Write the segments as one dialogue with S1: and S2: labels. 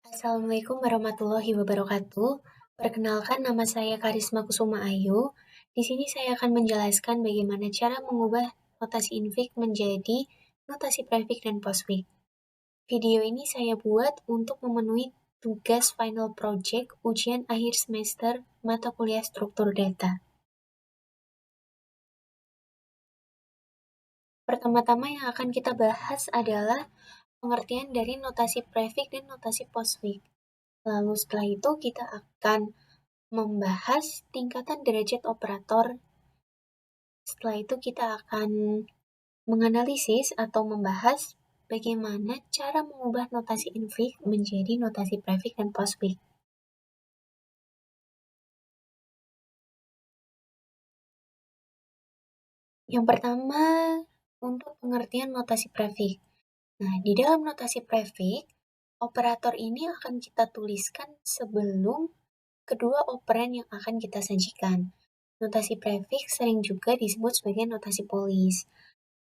S1: Assalamualaikum warahmatullahi wabarakatuh. Perkenalkan nama saya Karisma Kusuma Ayu. Di sini saya akan menjelaskan bagaimana cara mengubah notasi infik menjadi notasi prefix dan postfix. Video ini saya buat untuk memenuhi tugas final project ujian akhir semester mata kuliah struktur data. Pertama-tama yang akan kita bahas adalah pengertian dari notasi prefix dan notasi postfix. Lalu setelah itu kita akan membahas tingkatan derajat operator. Setelah itu kita akan menganalisis atau membahas bagaimana cara mengubah notasi infix menjadi notasi prefix dan postfix. Yang pertama, untuk pengertian notasi prefix. Nah, di dalam notasi prefix, operator ini akan kita tuliskan sebelum kedua operan yang akan kita sajikan. Notasi prefix sering juga disebut sebagai notasi polis.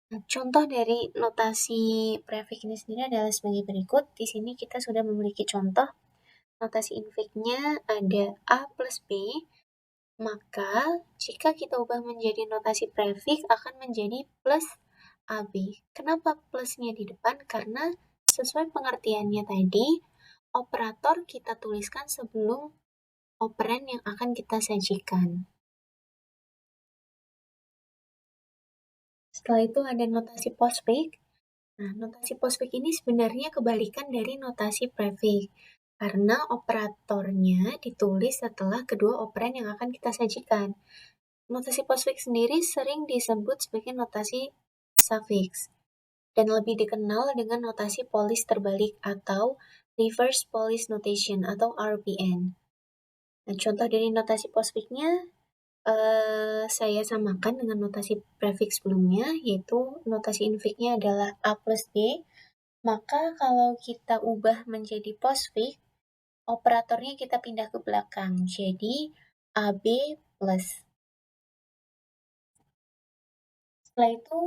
S1: Nah, contoh dari notasi prefix ini sendiri adalah sebagai berikut. Di sini kita sudah memiliki contoh. Notasi infixnya ada A plus B, maka jika kita ubah menjadi notasi prefix akan menjadi plus AB. Kenapa plusnya di depan? Karena sesuai pengertiannya tadi, operator kita tuliskan sebelum operan yang akan kita sajikan. Setelah itu ada notasi postfix. Nah, notasi postfix ini sebenarnya kebalikan dari notasi prefix, karena operatornya ditulis setelah kedua operan yang akan kita sajikan. Notasi postfix sendiri sering disebut sebagai notasi suffix, dan lebih dikenal dengan notasi polis terbalik atau reverse police notation atau RPN. Nah, contoh dari notasi postfixnya saya samakan dengan notasi prefix sebelumnya, yaitu notasi infixnya adalah A plus B. Maka kalau kita ubah menjadi postfix, operatornya kita pindah ke belakang, jadi AB plus. Setelah itu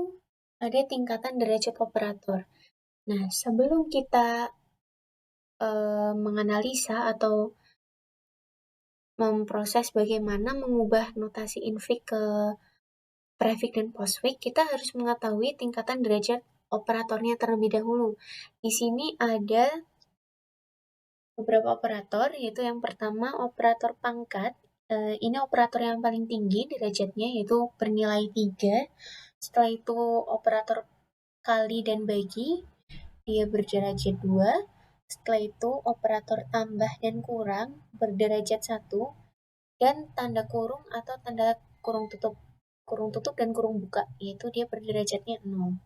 S1: ada tingkatan derajat operator. Nah, sebelum kita menganalisa atau memproses bagaimana mengubah notasi infix ke prefix dan postfix, kita harus mengetahui tingkatan derajat operatornya terlebih dahulu. Di sini ada beberapa operator, yaitu yang pertama operator pangkat. Ini operator yang paling tinggi derajatnya, yaitu bernilai 3. Setelah itu operator kali dan bagi, dia berderajat 2. Setelah itu operator tambah dan kurang berderajat 1. Dan tanda kurung atau tanda kurung tutup dan kurung buka, yaitu dia berderajatnya 0.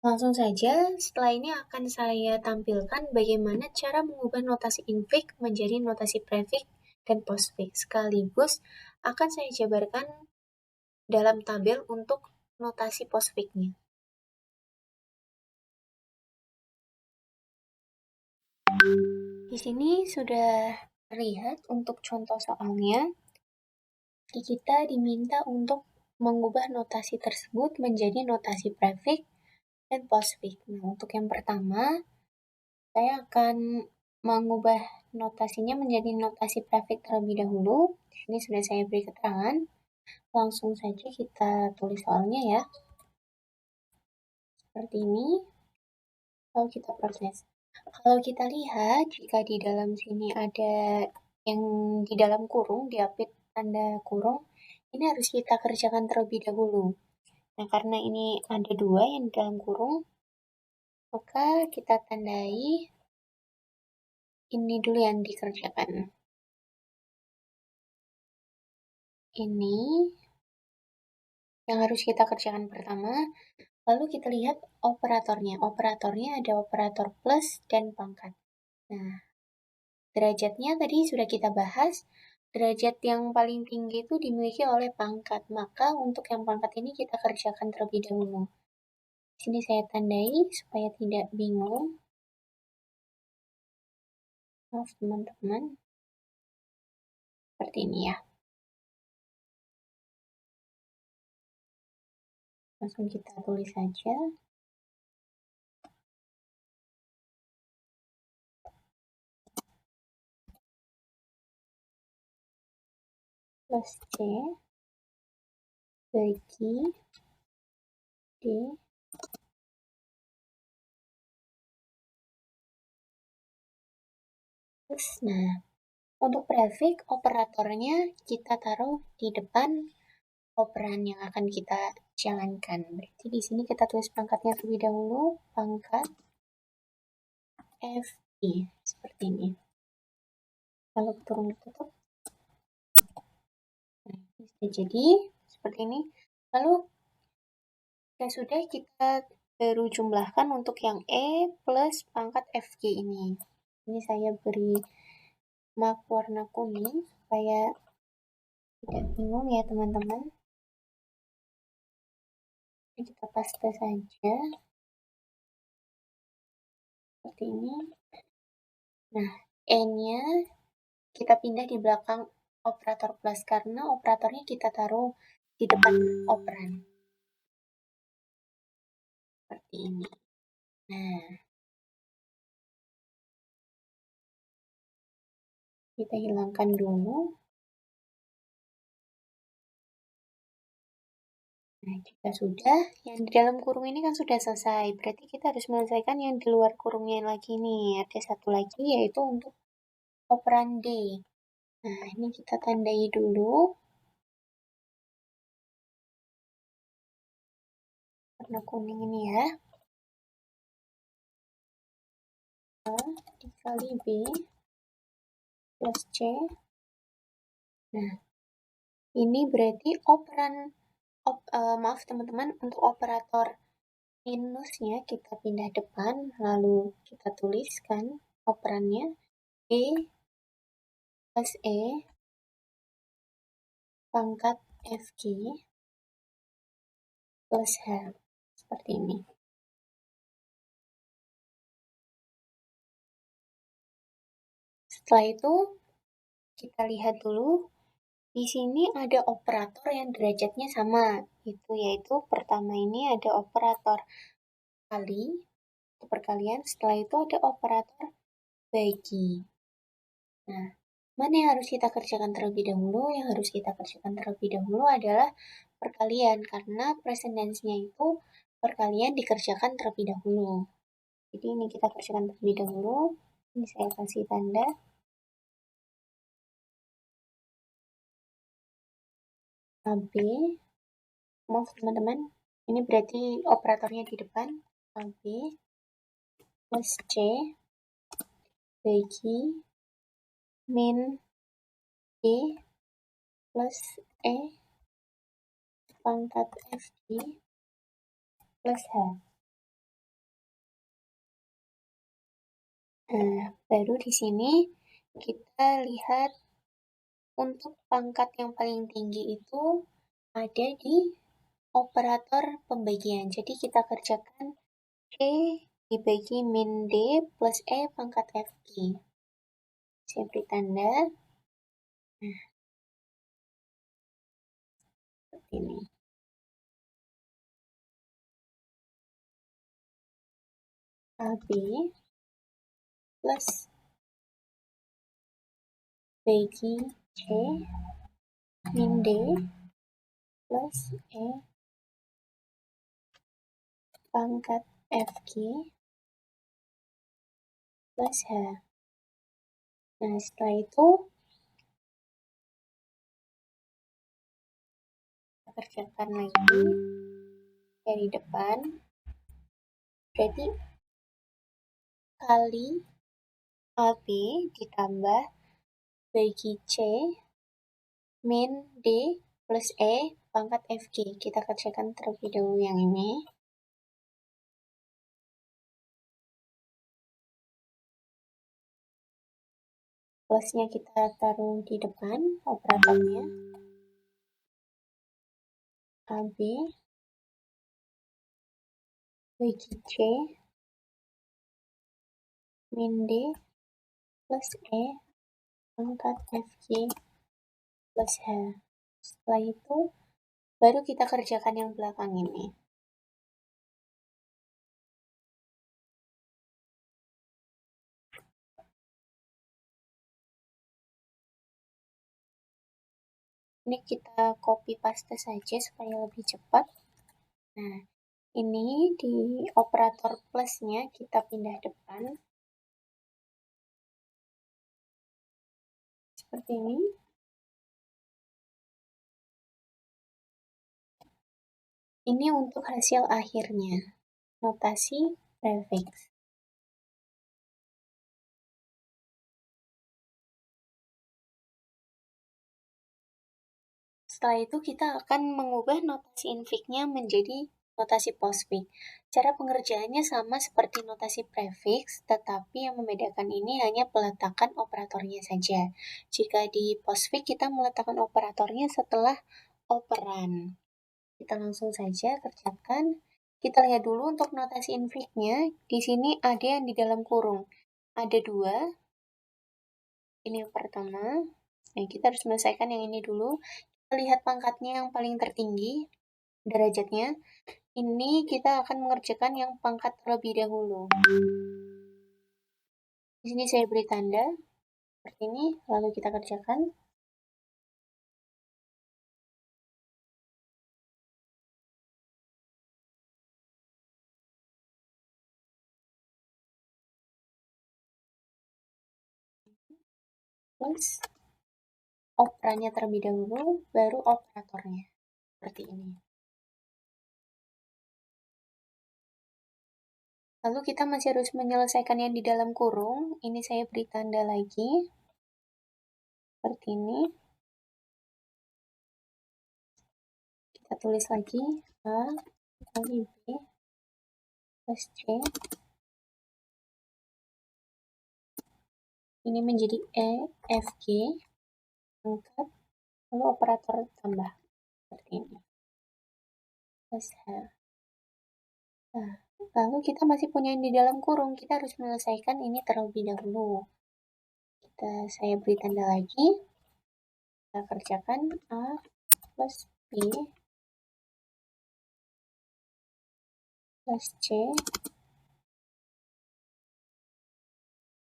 S1: Langsung saja, setelah ini akan saya tampilkan bagaimana cara mengubah notasi infix menjadi notasi prefix dan postfix. Sekaligus akan saya jabarkan dalam tabel untuk notasi postfixnya. Di sini sudah terlihat untuk contoh soalnya. Kita diminta untuk mengubah notasi tersebut menjadi notasi prefix dan postfix. Nah, untuk yang pertama, saya akan mengubah notasinya menjadi notasi prefix terlebih dahulu. Di sini sudah saya beri keterangan. Langsung saja kita tulis soalnya ya. Seperti ini. Lalu kita proses. Kalau kita lihat, jika di dalam sini ada yang di dalam kurung, diapit tanda kurung, ini harus kita kerjakan terlebih dahulu. Nah, karena ini ada 2 yang di dalam kurung, maka kita tandai ini dulu yang dikerjakan. Ini yang harus kita kerjakan pertama. Lalu kita lihat operatornya. Operatornya ada operator plus dan pangkat. Nah, derajatnya tadi sudah kita bahas. Derajat yang paling tinggi itu dimiliki oleh pangkat. Maka untuk yang pangkat ini kita kerjakan terlebih dahulu. Di sini saya tandai supaya tidak bingung. Maaf teman-teman. Seperti ini ya. Langsung kita tulis saja. plus C bagi D plus. Nah, untuk prefix operatornya kita taruh di depan operan yang akan kita jalankan. Berarti di sini kita tulis pangkatnya terlebih dahulu, pangkat FI seperti ini. Lalu turun ditutup. Nah, bisa jadi seperti ini. Lalu ya sudah, kita baru jumlahkan untuk yang E plus pangkat FG ini. Ini saya beri mark warna kuning supaya tidak bingung ya teman-teman. Ini kita paste saja seperti ini. Nah, E-nya kita pindah di belakang operator plus karena operatornya kita taruh di depan operan. Seperti ini. Nah, kita hilangkan dulu. Nah, jika sudah, yang di dalam kurung ini kan sudah selesai. Berarti kita harus menyelesaikan yang di luar kurungnya lagi nih. Ada satu lagi, yaitu untuk operan D. Nah, ini kita tandai dulu. Warna kuning ini ya. A dikali B plus C. Nah, ini berarti operan, maaf teman-teman, untuk operator minusnya kita pindah depan, lalu kita tuliskan operannya B plus E pangkat FG plus H. Seperti ini. Setelah itu, kita lihat dulu, di sini ada operator yang derajatnya sama, yaitu pertama ini ada operator kali, atau perkalian, setelah itu ada operator bagi. Nah, mana yang harus kita kerjakan terlebih dahulu? Yang harus kita kerjakan terlebih dahulu adalah perkalian, karena presence-nya itu perkalian dikerjakan terlebih dahulu. Jadi ini kita kerjakan terlebih dahulu. Ini saya kasih tanda. AB, maaf teman-teman, ini berarti operatornya di depan. AB plus C bagi min D plus E pangkat FG plus H. Nah, baru di sini kita lihat untuk pangkat yang paling tinggi itu ada di operator pembagian. Jadi kita kerjakan E dibagi min D plus E pangkat FG. Saya beri tanda. Nah, seperti ini. AB plus bagi C min D plus E pangkat FG plus H. Nah, setelah itu kita kerjakan lagi dari depan. Berarti kali AB ditambah bagi C min D plus E pangkat FG. Kita kerjakan terlebih dahulu yang ini. Plusnya kita taruh di depan operatornya. AB bagi C min D plus E pangkat FG plus H. Setelah itu baru kita kerjakan yang belakang ini. Ini Ini kita copy paste saja supaya lebih cepat. Nah, ini di operator plusnya kita pindah depan. Seperti ini. Ini untuk hasil akhirnya, notasi prefix. Setelah itu kita akan mengubah notasi infix-nya menjadi notasi postfix. Cara pengerjaannya sama seperti notasi prefix, tetapi yang membedakan ini hanya peletakan operatornya saja. Jika di postfix kita meletakkan operatornya setelah operan. Kita langsung saja kerjakan. Kita lihat dulu untuk notasi infix-nya. Di sini ada yang di dalam kurung. Ada 2. Ini yang pertama. Nah, kita harus menyelesaikan yang ini dulu. Kita lihat pangkatnya yang paling tertinggi, derajatnya. Ini kita akan mengerjakan yang pangkat terlebih dahulu. Di sini saya beri tanda seperti ini, lalu kita kerjakan. Plus operannya terlebih dahulu, baru operatornya. Seperti ini. Lalu kita masih harus menyelesaikan yang di dalam kurung. Ini saya beri tanda lagi. Seperti ini. Kita tulis lagi A kali B plus C. Ini menjadi E, F, G. Angkat. Lalu operator tambah. Seperti ini. Plus H. Nah, lalu kita masih punya yang di dalam kurung. Kita harus menyelesaikan ini terlebih dahulu. Saya beri tanda lagi. Kita kerjakan A plus B plus C.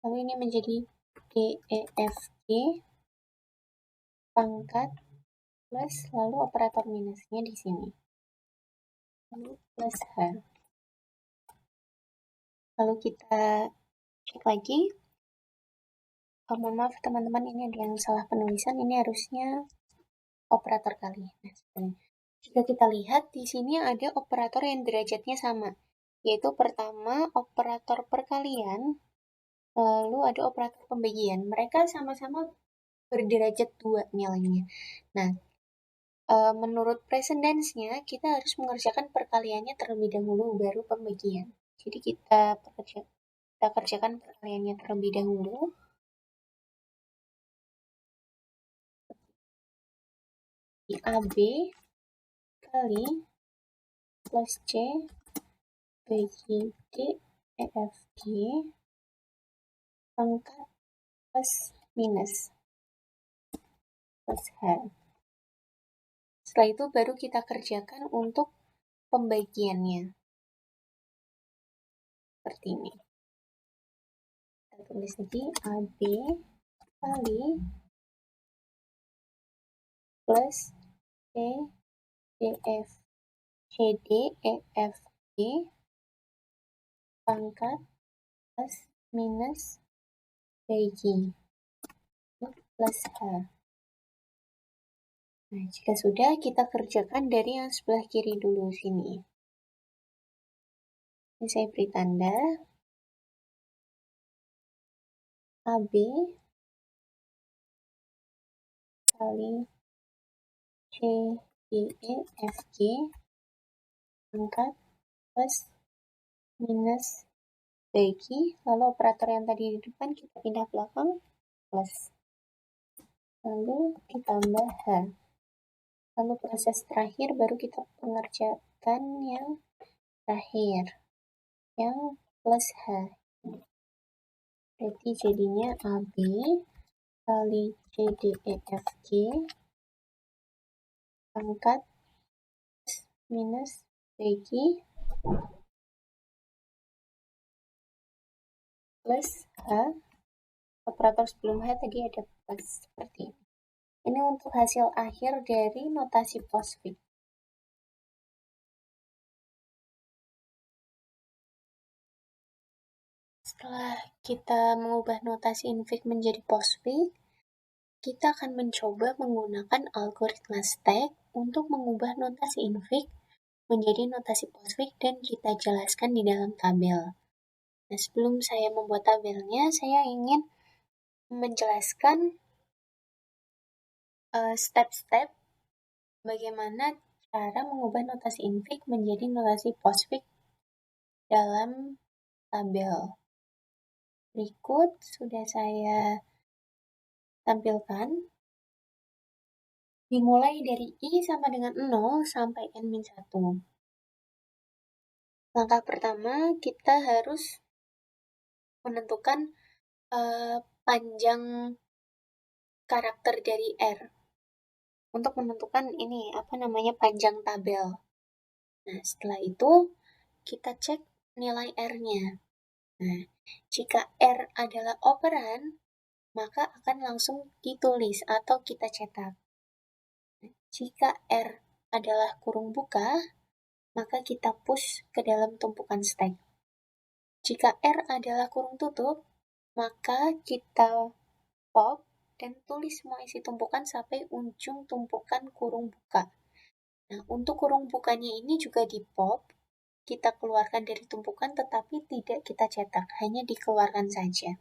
S1: Lalu ini menjadi D, E, F, G. Pangkat plus, lalu operator minusnya di sini. Lalu plus H. Lalu kita cek lagi. Mohon maaf teman-teman, ini ada yang salah penulisan. Ini harusnya operator kali. Nah, jika kita lihat di sini ada operator yang derajatnya sama, yaitu pertama operator perkalian, lalu ada operator pembagian. Mereka sama-sama berderajat 2 nilainya. Nah, menurut precedence-nya kita harus mengerjakan perkaliannya terlebih dahulu, baru pembagian. Jadi kita kerjakan perkaliannya terlebih dahulu. Di AB kali plus C bagi D, E, F, G pangkat plus minus plus H. Setelah itu baru kita kerjakan untuk pembagiannya. Seperti ini. Kita tulis lagi AB kali plus C, D, F, CD, E, F, G pangkat plus minus bagi plus H. Nah, jika sudah, kita kerjakan dari yang sebelah kiri dulu sini. Ini saya beri tanda. AB kali C, D, E, F, G pangkat plus minus bagi, lalu operator yang tadi di depan kita pindah belakang, plus. Lalu ditambah H. Lalu proses terakhir baru kita pengerjakan yang terakhir, yang plus H. Berarti jadinya AB kali C, D, E, F, G pangkat plus minus bagi plus H. Operator sebelum H tadi ada plus, seperti ini. Ini untuk hasil akhir dari notasi postfix. Setelah kita mengubah notasi infix menjadi postfix, kita akan mencoba menggunakan algoritma stack untuk mengubah notasi infix menjadi notasi postfix dan kita jelaskan di dalam tabel. Nah, sebelum saya membuat tabelnya, saya ingin menjelaskan step-step bagaimana cara mengubah notasi infix menjadi notasi postfix dalam tabel. Berikut sudah saya tampilkan. Dimulai dari I sama dengan 0 sampai N-1. Langkah pertama, kita harus menentukan panjang karakter dari R. Untuk menentukan ini, panjang tabel. Nah, setelah itu, kita cek nilai R-nya. Nah, jika R adalah operan, maka akan langsung ditulis atau kita cetak. Jika R adalah kurung buka, maka kita push ke dalam tumpukan stack. Jika R adalah kurung tutup, maka kita pop dan tulis semua isi tumpukan sampai ujung tumpukan kurung buka. Nah, untuk kurung bukanya ini juga di pop, kita keluarkan dari tumpukan tetapi tidak kita cetak, hanya dikeluarkan saja.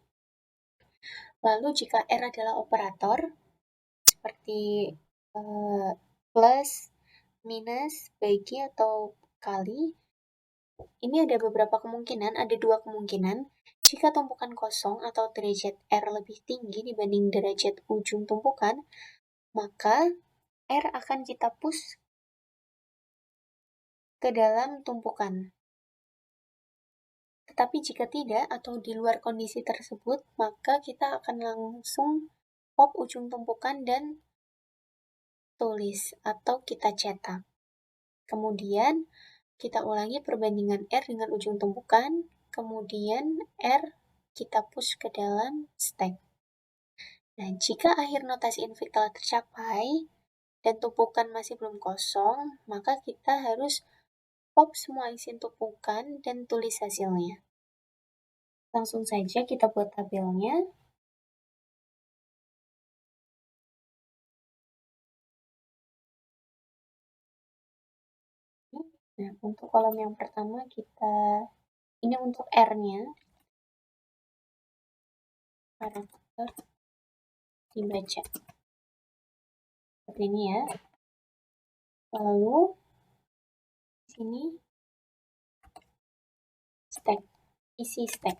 S1: Lalu jika R adalah operator, seperti plus, minus, bagi, atau kali, ini ada beberapa kemungkinan, ada dua kemungkinan. Jika tumpukan kosong atau derajat R lebih tinggi dibanding derajat ujung tumpukan, maka R akan kita push ke dalam tumpukan. Tetapi jika tidak atau di luar kondisi tersebut, maka kita akan langsung pop ujung tumpukan dan tulis atau kita cetak. Kemudian kita ulangi perbandingan R dengan ujung tumpukan, kemudian R kita push ke dalam stack. Nah, jika akhir notasi infix telah tercapai dan tumpukan masih belum kosong, maka kita harus pop semua isi tumpukan dan tulis hasilnya. Langsung saja kita buat tabelnya. Nah, untuk kolom yang pertama ini untuk R-nya, karakter dibaca. Seperti ini ya. Lalu, di sini, stack, isi stack,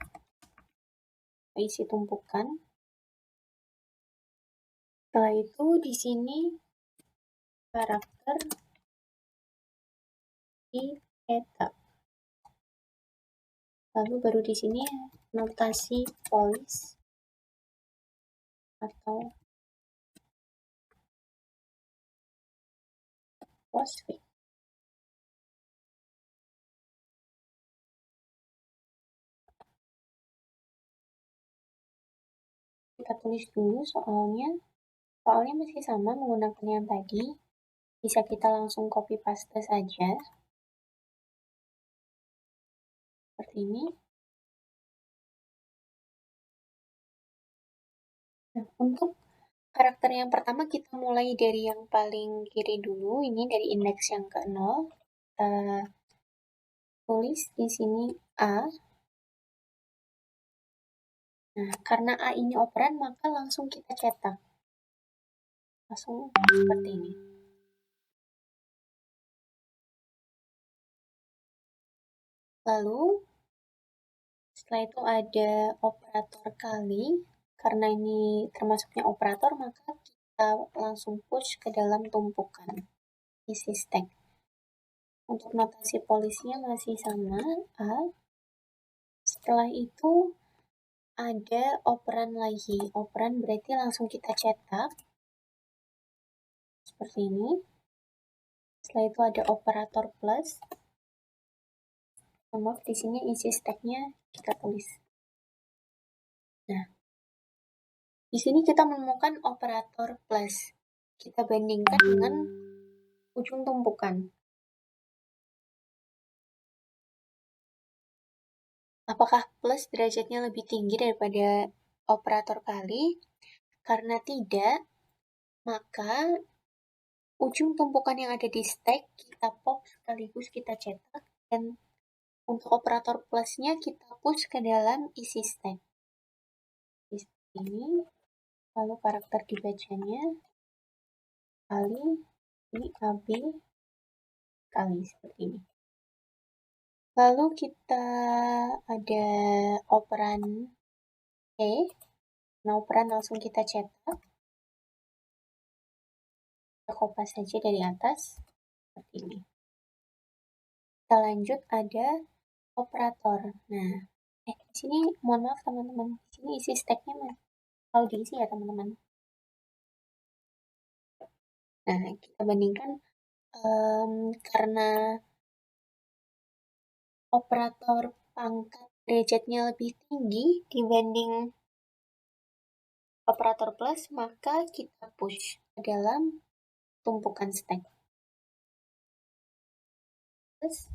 S1: isi tumpukan. Setelah itu, di sini, karakter dicetak. Lalu baru di sini notasi polis atau postfix. Kita tulis dulu soalnya masih sama menggunakan yang tadi. Bisa kita langsung copy paste saja. Seperti ini. Nah, untuk karakter yang pertama kita mulai dari yang paling kiri dulu, ini dari indeks yang ke-0. Kita tulis di sini A. Nah, karena A ini operan, maka langsung kita cetak. Langsung seperti ini. Lalu, setelah itu ada operator kali. Karena ini termasuknya operator, maka kita langsung push ke dalam tumpukan isi stack. Untuk notasi polisinya masih sama, A. Setelah itu ada operan lagi. Operan berarti langsung kita cetak. Seperti ini. Setelah itu ada operator plus. Maaf, di sini isi stacknya kita tulis. Nah, di sini kita menemukan operator plus. kita bandingkan dengan ujung tumpukan. Apakah plus derajatnya lebih tinggi daripada operator kali? Karena tidak, maka ujung tumpukan yang ada di stack kita pop sekaligus kita cetak, dan untuk operator plusnya kita push ke dalam isi stack. Di sini, lalu karakter dibacanya kali ini AB kali seperti ini. Lalu kita ada operan E. Nah, operan langsung kita cetak. Kita kopas saja dari atas seperti ini. Kita lanjut ada operator. Nah, di sini mohon maaf teman-teman, di sini isi stacknya mau diisi ya teman-teman. Nah, kita bandingkan karena operator pangkat derajatnya lebih tinggi dibanding operator plus, maka kita push ke dalam tumpukan stack. Terus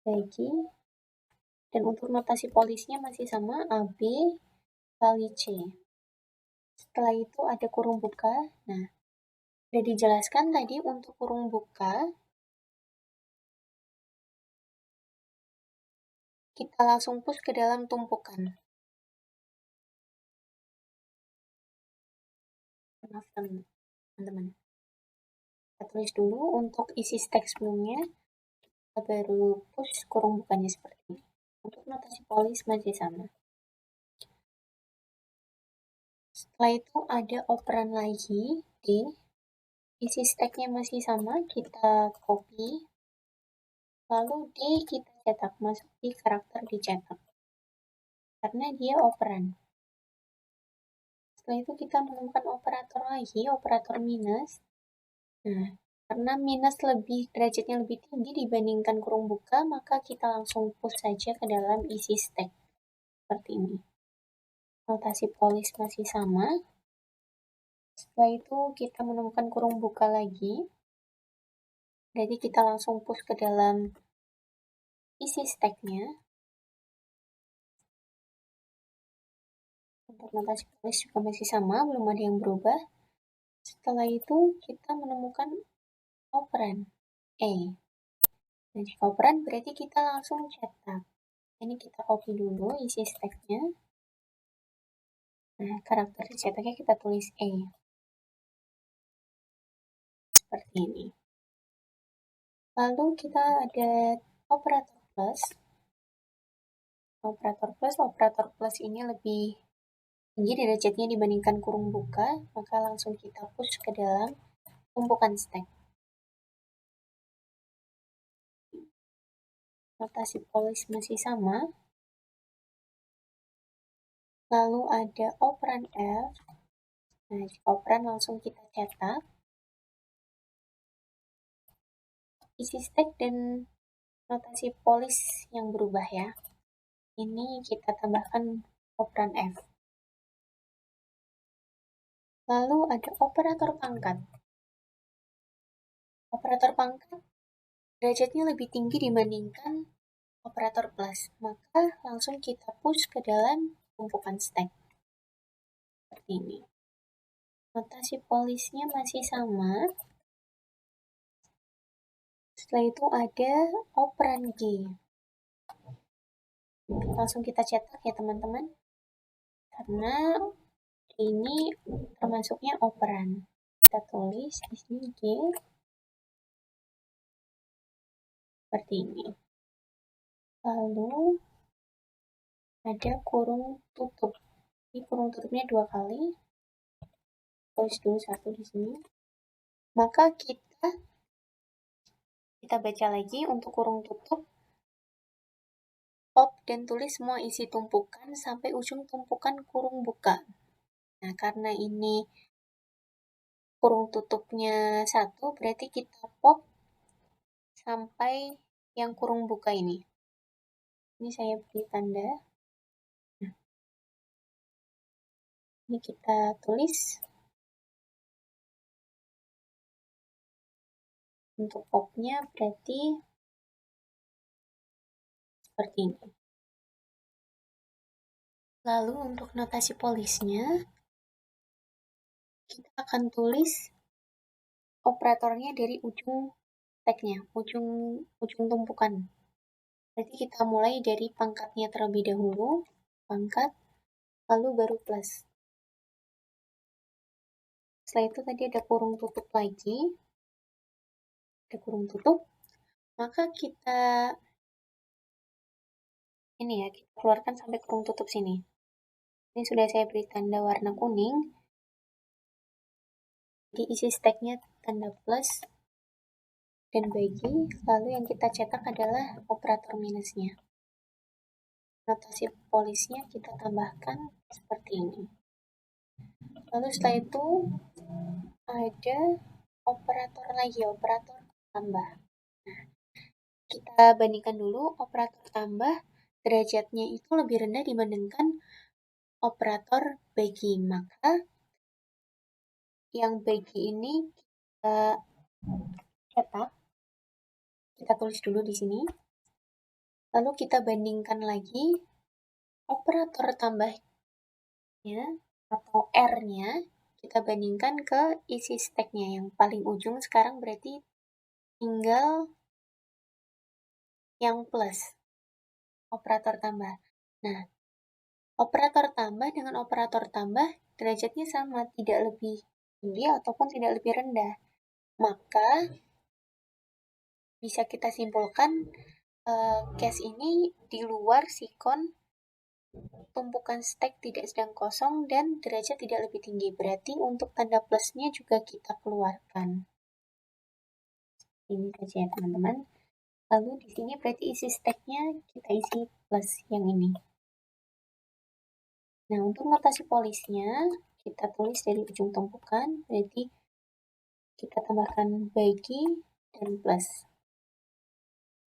S1: bagi, dan untuk notasi polisnya masih sama, AB kali C. Setelah itu ada kurung buka. Nah, sudah dijelaskan tadi untuk kurung buka, kita langsung push ke dalam tumpukan. Maaf teman-teman. Kita tulis dulu untuk isi stack sebelumnya, kita baru push kurung bukanya seperti ini. Untuk notasi polis masih sama. Setelah itu ada operan lagi, D. Isi stacknya masih sama, kita copy. Lalu D kita cetak, masuk di karakter dicetak. Karena dia operan. Setelah itu kita menemukan operator lagi, operator minus. Nah, karena minus derajatnya lebih tinggi dibandingkan kurung buka, maka kita langsung push saja ke dalam isi stack. Seperti ini. Notasi polis masih sama. Setelah itu kita menemukan kurung buka lagi. Jadi kita langsung push ke dalam isi stacknya. Untuk notasi polis juga masih sama, belum ada yang berubah. Setelah itu kita menemukan operan E. Nah, jika operan berarti kita langsung cetak. Ini kita copy dulu isi stacknya. Nah, karakter cetaknya kita tulis E. Seperti ini. Lalu kita ada operator plus. Operator plus ini lebih tinggi derajatnya dibandingkan kurung buka, maka langsung kita push ke dalam tumpukan stack. Notasi polis masih sama. Lalu ada operan F. Nah, operan langsung kita cetak. Isi stack dan notasi polis yang berubah ya. Ini kita tambahkan operan F. Lalu ada operator pangkat. Operator pangkat derajatnya lebih tinggi dibandingkan operator plus, maka langsung kita push ke dalam tumpukan stack. Seperti ini. Notasi polisnya masih sama. Setelah itu ada operan G. Langsung kita cetak ya teman-teman. Karena ini termasuknya operan. Kita tulis di sini G. Seperti ini. Lalu ada kurung tutup. Ini kurung tutupnya 2 kali. Tulis dulu 1 di sini. Maka kita baca lagi untuk kurung tutup. Pop dan tulis semua isi tumpukan sampai ujung tumpukan kurung buka. Nah, karena ini kurung tutupnya 1, berarti kita pop sampai yang kurung buka ini. Ini saya beri tanda. Nah, ini kita tulis Untuk opnya berarti seperti ini. Lalu untuk notasi polisnya, kita akan tulis operatornya dari ujung tagnya, ujung tumpukan. Berarti kita mulai dari pangkatnya terlebih dahulu, pangkat, lalu baru plus. Setelah itu tadi ada kurung tutup lagi, ada kurung tutup, maka kita kita keluarkan sampai kurung tutup sini. Ini sudah saya beri tanda warna kuning, di isi stacknya tanda plus dan bagi, lalu yang kita cetak adalah operator minusnya. Notasi polisnya kita tambahkan seperti ini. Lalu setelah itu ada operator lagi, operator tambah. Nah, kita bandingkan dulu operator tambah derajatnya itu lebih rendah dibandingkan operator bagi. Maka yang bagi ini kita cetak, kita tulis dulu di sini. Lalu kita bandingkan lagi operator tambahnya atau R-nya, kita bandingkan ke isi stack-nya yang paling ujung. Sekarang berarti tinggal yang plus, operator tambah. Nah, operator tambah dengan operator tambah derajatnya sama, tidak lebih tinggi ataupun tidak lebih rendah. Maka bisa kita simpulkan case ini di luar sikon tumpukan stack tidak sedang kosong dan derajat tidak lebih tinggi. Berarti untuk tanda plusnya juga kita keluarkan. Ini saja ya teman-teman. Lalu di sini berarti isi stacknya kita isi plus yang ini. Nah, untuk notasi polisnya kita tulis dari ujung tumpukan, berarti kita tambahkan bagi dan plus.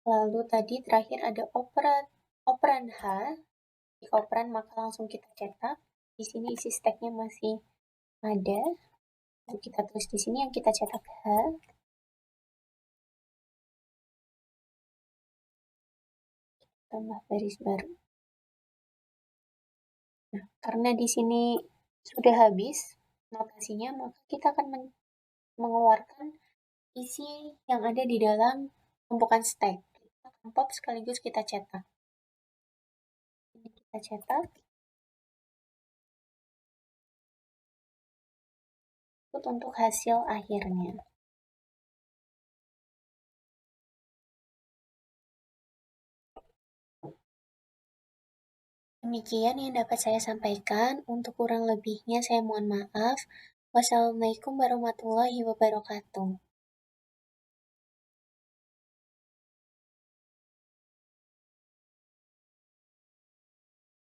S1: Lalu tadi terakhir ada operan H. Jika operan maka langsung kita cetak. Di sini isi stacknya masih ada. Lalu kita tulis di sini yang kita cetak H. Tambah baris baru. Nah, karena di sini sudah habis notasinya, maka kita akan mengeluarkan isi yang ada di dalam tumpukan stack. Kita akan pop sekaligus kita cetak. Ini kita cetak. Untuk hasil akhirnya. Demikian yang dapat saya sampaikan. Untuk kurang lebihnya saya mohon maaf. Wassalamualaikum warahmatullahi wabarakatuh.